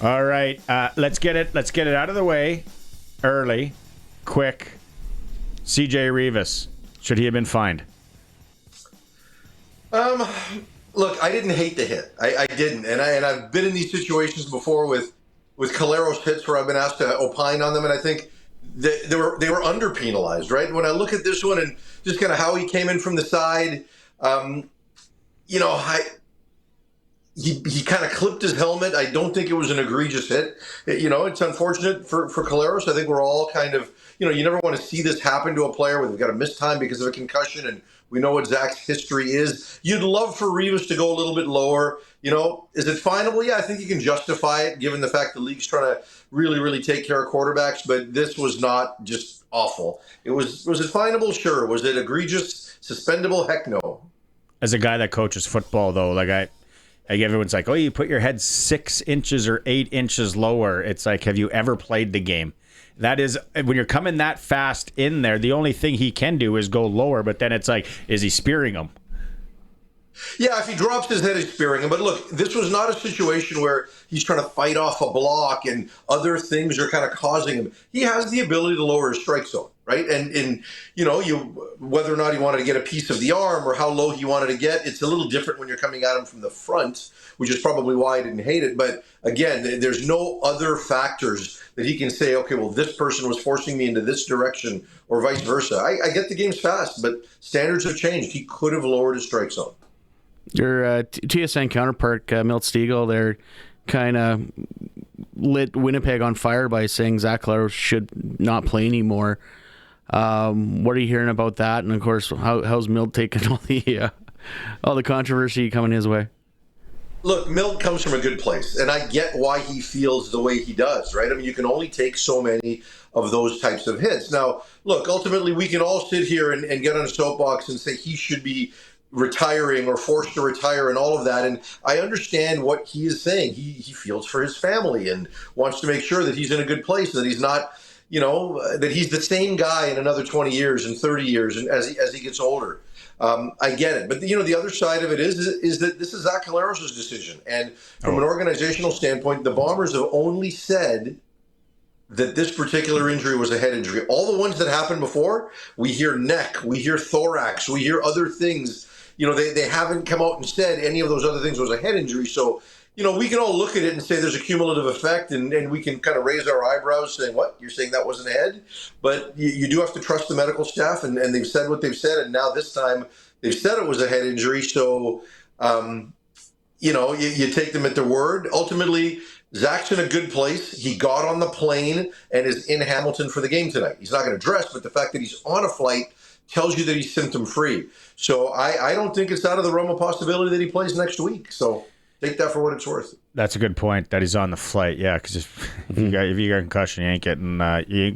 All right, let's get it out of the way early, quick. CJ Reavis, should he have been fined? Look, I didn't hate the hit. I didn't, and I've been in these situations before with Caleros hits where I've been asked to opine on them, and I think they were under penalized, right? When I look at this one and just kind of how he came in from the side, he kind of clipped his helmet. I don't think it was an egregious hit. It's unfortunate for Caleros. I think we're all kind of, you never want to see this happen to a player where they've got a missed time because of a concussion, and we know what Zach's history is. You'd love for Reavis to go a little bit lower. Is it finable? Yeah, I think you can justify it given the fact the league's trying to really, really take care of quarterbacks, but this was not just awful. Was it finable? Sure. Was it egregious? Suspendable? Heck no. As a guy that coaches football, though, like everyone's like, oh, you put your head 6 inches or 8 inches lower. It's like, have you ever played the game? That is, when you're coming that fast in there, the only thing he can do is go lower, but then it's like, is he spearing him? Yeah, if he drops his head, he's spearing him. But look, this was not a situation where he's trying to fight off a block and other things are kind of causing him. He has the ability to lower his strike zone, right? And whether or not he wanted to get a piece of the arm or how low he wanted to get, it's a little different when you're coming at him from the front, which is probably why I didn't hate it. But again, there's no other factors that he can say, okay, well, this person was forcing me into this direction or vice versa. I get the game's fast, but standards have changed. He could have lowered his strike zone. Your TSN counterpart, Milt Stegall, there kind of lit Winnipeg on fire by saying Zach Caleros should not play anymore. What are you hearing about that? And of course, how's Milt taking all the controversy coming his way? Look, Milt comes from a good place, and I get why he feels the way he does, right? I mean, you can only take so many of those types of hits. Now, look, ultimately, we can all sit here and get on a soapbox and say he should be retiring or forced to retire and all of that. And I understand what he is saying. He feels for his family and wants to make sure that he's in a good place, that he's not, that he's the same guy in another 20 years and 30 years and as he gets older. I get it. But, the other side of it is that this is Zach Caleros' decision. And from an organizational standpoint, the Bombers have only said that this particular injury was a head injury. All the ones that happened before, we hear neck, we hear thorax, we hear other things. They haven't come out and said any of those other things was a head injury. So, we can all look at it and say there's a cumulative effect, and we can kind of raise our eyebrows saying, what, you're saying that wasn't a head? But you do have to trust the medical staff, and they've said what they've said, and now this time they've said it was a head injury. So, you take them at their word. Ultimately, Zach's in a good place. He got on the plane and is in Hamilton for the game tonight. He's not going to dress, but the fact that he's on a flight tells you that he's symptom-free. So I don't think it's out of the realm of possibility that he plays next week. So take that for what it's worth. That's a good point, that he's on the flight. Yeah, because if you got a concussion, you ain't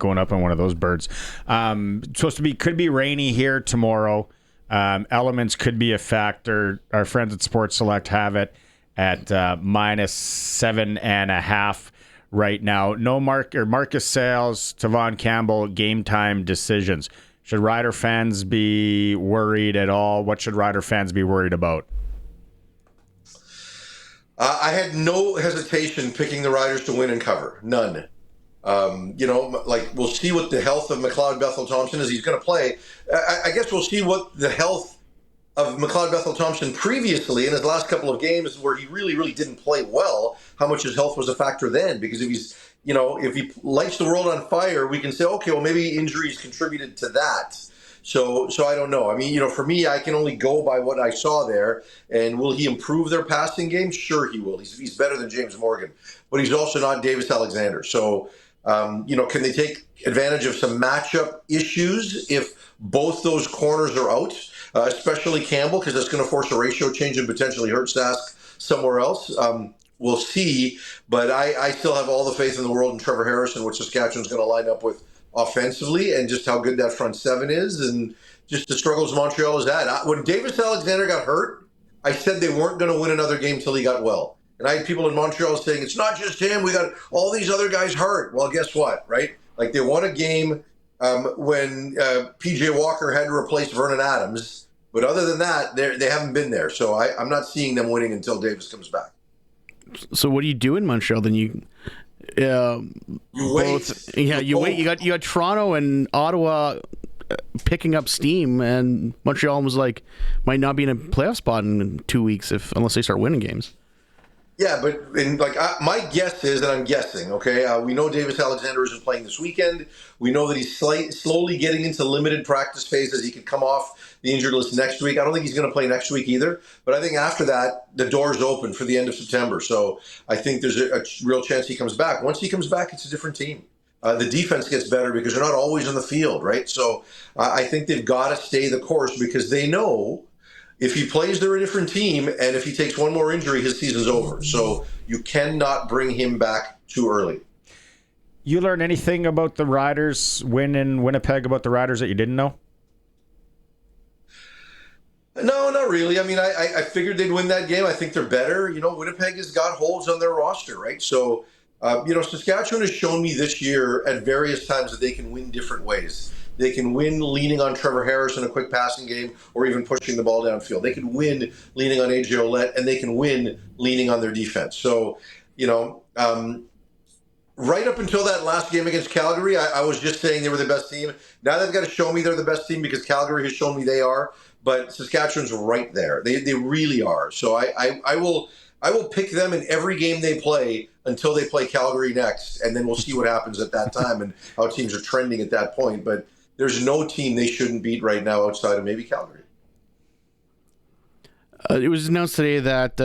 going up on one of those birds. Could be rainy here tomorrow. Elements could be a factor. Our friends at Sports Select have it at -7.5 right now. No Marcus Sales, Tavon Campbell, game time decisions. Should Rider fans be worried at all? What should Rider fans be worried about? I had no hesitation picking the Riders to win and cover. None. We'll see what the health of McLeod Bethel-Thompson is. He's going to play. I guess we'll see what the health of McLeod Bethel-Thompson previously in his last couple of games where he really, really didn't play well, how much his health was a factor then. Because if he lights the world on fire, we can say, okay, well, maybe injuries contributed to that. So I don't know. I mean, for me, I can only go by what I saw there. And will he improve their passing game? Sure he will. He's better than James Morgan. But he's also not Davis Alexander. So, can they take advantage of some matchup issues if both those corners are out, especially Campbell, because that's going to force a ratio change and potentially hurt Sask somewhere else? We'll see. But I still have all the faith in the world in Trevor Harris and what Saskatchewan's going to line up with offensively and just how good that front seven is and just the struggles Montreal has had. When Davis Alexander got hurt, I said they weren't going to win another game till he got well. And I had people in Montreal saying, it's not just him, we got all these other guys hurt. Well, guess what, right? Like they won a game when P.J. Walker had to replace Vernon Adams. But other than that, they haven't been there. So I'm not seeing them winning until Davis comes back. So what do you do in Montreal? Then you wait. You wait. You got Toronto and Ottawa picking up steam, and Montreal was might not be in a playoff spot in 2 weeks unless they start winning games. Yeah, but my guess is, and I'm guessing, okay, we know Davis Alexander isn't playing this weekend. We know that he's slowly getting into limited practice phases. He could come off the injured list next week. I don't think he's going to play next week either. But I think after that, the door's open for the end of September. So I think there's a real chance he comes back. Once he comes back, it's a different team. The defense gets better because they're not always on the field, right? So I think they've got to stay the course because they know if he plays, they're a different team, and if he takes one more injury, his season's over. So you cannot bring him back too early. You learn anything about the Riders win in Winnipeg about the Riders that you didn't know? No, not really. I mean, I figured they'd win that game. I think they're better. Winnipeg has got holes on their roster, right? So, Saskatchewan has shown me this year at various times that they can win different ways. They can win leaning on Trevor Harris in a quick passing game or even pushing the ball downfield. They can win leaning on AJ Ouellette, and they can win leaning on their defense. So, right up until that last game against Calgary, I was just saying they were the best team. Now they've got to show me they're the best team because Calgary has shown me they are. But Saskatchewan's right there. They really are. So I will pick them in every game they play until they play Calgary next, and then we'll see what happens at that time and how teams are trending at that point. But there's no team they shouldn't beat right now outside of maybe Calgary. It was announced today that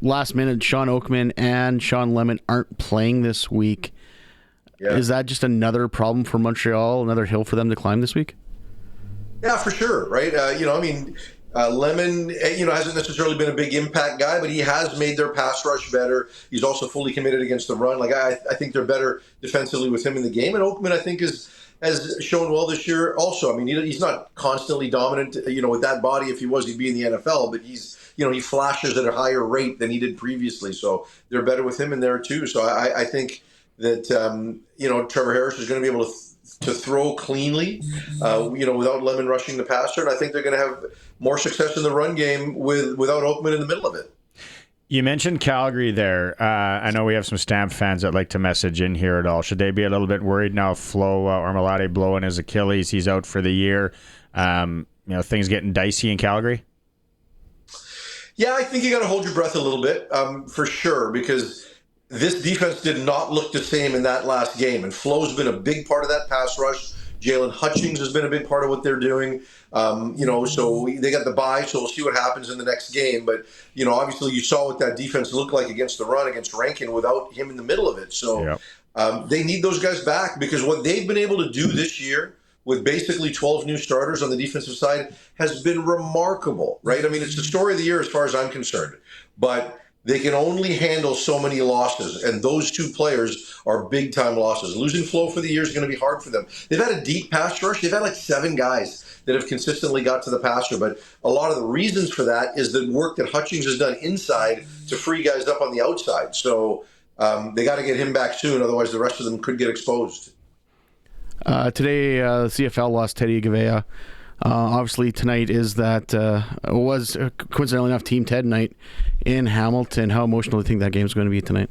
last minute Sean Oakman and Sean Lemon aren't playing this week. Yeah. Is that just another problem for Montreal, another hill for them to climb this week? Yeah, for sure, right? Lemon, hasn't necessarily been a big impact guy, but he has made their pass rush better. He's also fully committed against the run. I think they're better defensively with him in the game. And Oakman, I think, has shown well this year also. I mean, he's not constantly dominant, with that body. If he was, he'd be in the NFL. But he flashes at a higher rate than he did previously. So they're better with him in there too. So I think that, Trevor Harris is going to be able to throw cleanly, without Lemon rushing the passer. And I think they're going to have more success in the run game without Oakman in the middle of it. You mentioned Calgary there. I know we have some Stamp fans that like to message in here at all. Should they be a little bit worried now if Flo Ormolade blowing his Achilles? He's out for the year. Things getting dicey in Calgary? Yeah, I think you got to hold your breath a little bit, for sure, because this defense did not look the same in that last game. And Flo's been a big part of that pass rush. Jalen Hutchings has been a big part of what they're doing. So they got the bye, so we'll see what happens in the next game. But, obviously you saw what that defense looked like against the run, against Rankin, without him in the middle of it. So they need those guys back because what they've been able to do this year with basically 12 new starters on the defensive side has been remarkable, right? I mean, it's the story of the year as far as I'm concerned. But they can only handle so many losses, and those two players are big-time losses. Losing Flo for the year is going to be hard for them. They've had a deep pass rush. They've had 7 guys that have consistently got to the passer, but a lot of the reasons for that is the work that Hutchings has done inside to free guys up on the outside. So they got to get him back soon, otherwise the rest of them could get exposed. Today, CFL lost Teddy Gavea. Obviously, tonight was coincidentally enough Team Ted night in Hamilton. How emotional do you think that game's going to be tonight?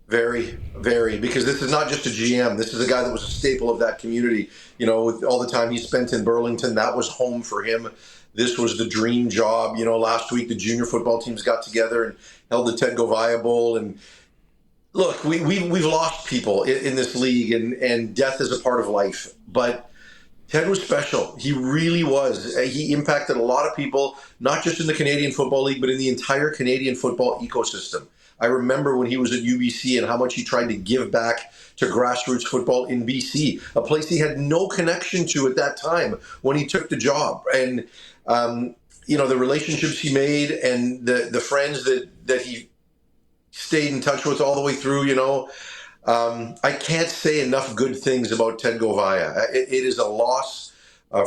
Very, very, because this is not just a GM. This is a guy that was a staple of that community. With all the time he spent in Burlington, that was home for him. This was the dream job. Last week the junior football teams got together and held the Ted Govaya Bowl. And look, we've lost people in this league, and death is a part of life. But Ted was special. He really was. He impacted a lot of people, not just in the Canadian Football League, but in the entire Canadian football ecosystem. I remember when he was at UBC and how much he tried to give back to grassroots football in BC, a place he had no connection to at that time when he took the job. And, the relationships he made and the friends that he stayed in touch with all the way through, I can't say enough good things about Ted Govaya. It is a loss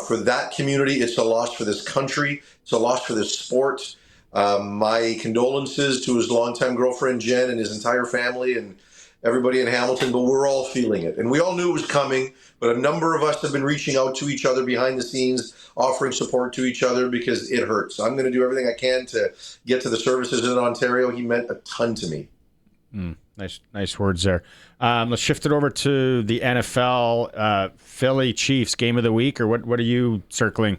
for that community. It's a loss for this country. It's a loss for this sport. My condolences to his longtime girlfriend, Jen, and his entire family. And, everybody in Hamilton, but we're all feeling it. And we all knew it was coming, but a number of us have been reaching out to each other behind the scenes, offering support to each other because it hurts. So I'm going to do everything I can to get to the services in Ontario. He meant a ton to me. Nice words there. Let's shift it over to the NFL. Philly Chiefs game of the week, or what are you circling?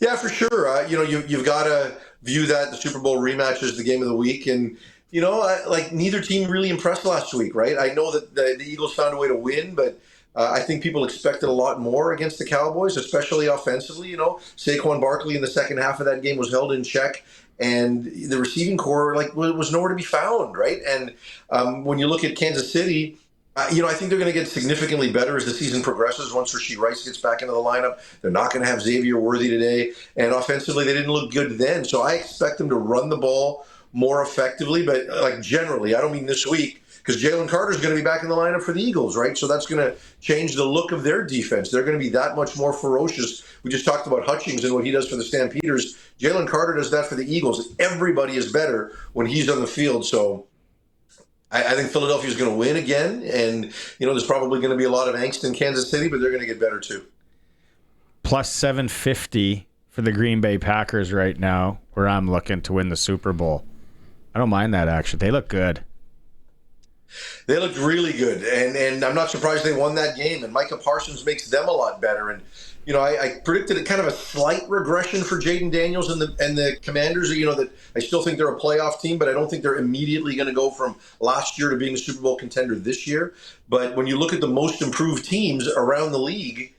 Yeah, for sure. You've got to view that the Super Bowl rematch is the game of the week, and neither team really impressed last week, right? I know that the Eagles found a way to win, but I think people expected a lot more against the Cowboys, especially offensively. Saquon Barkley in the second half of that game was held in check, and the receiving core was nowhere to be found, right? And when you look at Kansas City, I think they're going to get significantly better as the season progresses. Once Rashee Rice gets back into the lineup, they're not going to have Xavier Worthy today, and offensively they didn't look good then. So I expect them to run the ball more effectively, but generally, I don't mean this week, because Jalen Carter's going to be back in the lineup for the Eagles, right? So that's going to change the look of their defense. They're going to be that much more ferocious. We just talked about Hutchings and what he does for the Stampeders. Jalen Carter does that for the Eagles. Everybody is better when he's on the field. So I think Philadelphia is going to win again, and there's probably going to be a lot of angst in Kansas City, but they're going to get better too. Plus 750 for the Green Bay Packers right now, where I'm looking to win the Super Bowl. I don't mind that, actually. They look good. They looked really good, and I'm not surprised they won that game. And Micah Parsons makes them a lot better. And I predicted a kind of a slight regression for Jaden Daniels and the Commanders. That I still think they're a playoff team, but I don't think they're immediately going to go from last year to being a Super Bowl contender this year. But when you look at the most improved teams around the league,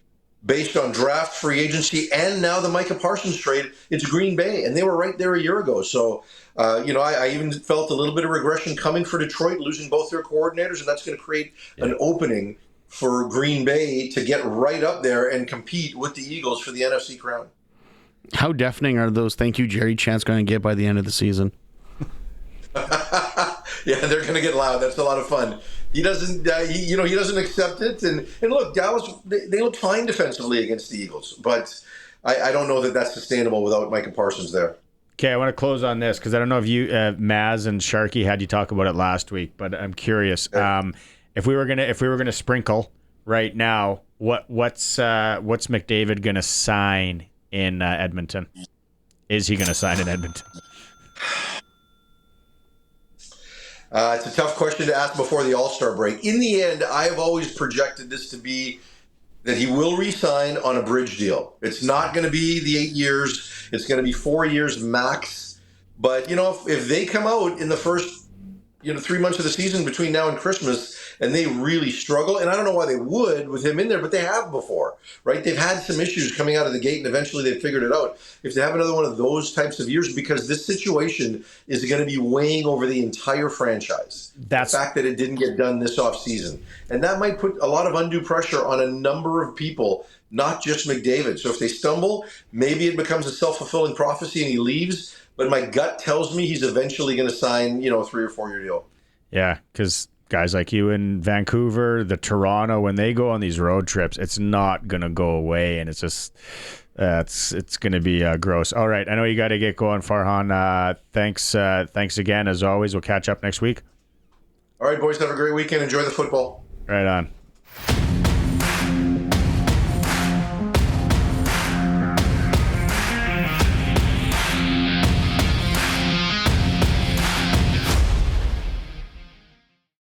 based on draft, free agency, and now the Micah Parsons trade, it's Green Bay, and they were right there a year ago. So, I even felt a little bit of regression coming for Detroit, losing both their coordinators, and that's going to create an opening for Green Bay to get right up there and compete with the Eagles for the NFC crown. How deafening are those "Thank you, Jerry" chants going to get by the end of the season? Yeah, they're going to get loud. That's a lot of fun. He doesn't, he doesn't accept it. And look, Dallas, they look fine defensively against the Eagles, but I don't know that that's sustainable without Micah Parsons there. Okay, I want to close on this because I don't know if you, Maz and Sharky, had you talk about it last week, but I'm curious. If we were gonna sprinkle right now, what's McDavid gonna sign in Edmonton? Is he gonna sign in Edmonton? It's a tough question to ask before the All-Star break. In the end, I have always projected this to be that he will re-sign on a bridge deal. It's not going to be the 8 years. It's going to be 4 years max. But, if they come out in the first, 3 months of the season between now and Christmas and they really struggle, and I don't know why they would with him in there, but they have before, right? They've had some issues coming out of the gate, and eventually they've figured it out. If they have another one of those types of years, because this situation is going to be weighing over the entire franchise. The fact that it didn't get done this offseason. And that might put a lot of undue pressure on a number of people, not just McDavid. So if they stumble, maybe it becomes a self-fulfilling prophecy and he leaves. But my gut tells me he's eventually going to sign, a 3 or 4 year deal. Yeah, because guys like you in Vancouver, the Toronto, when they go on these road trips, it's not going to go away, and it's just it's going to be gross. All right, I know you got to get going, Farhan. Thanks again as always. We'll catch up next week. All right, boys, have a great weekend. Enjoy the football. Right on.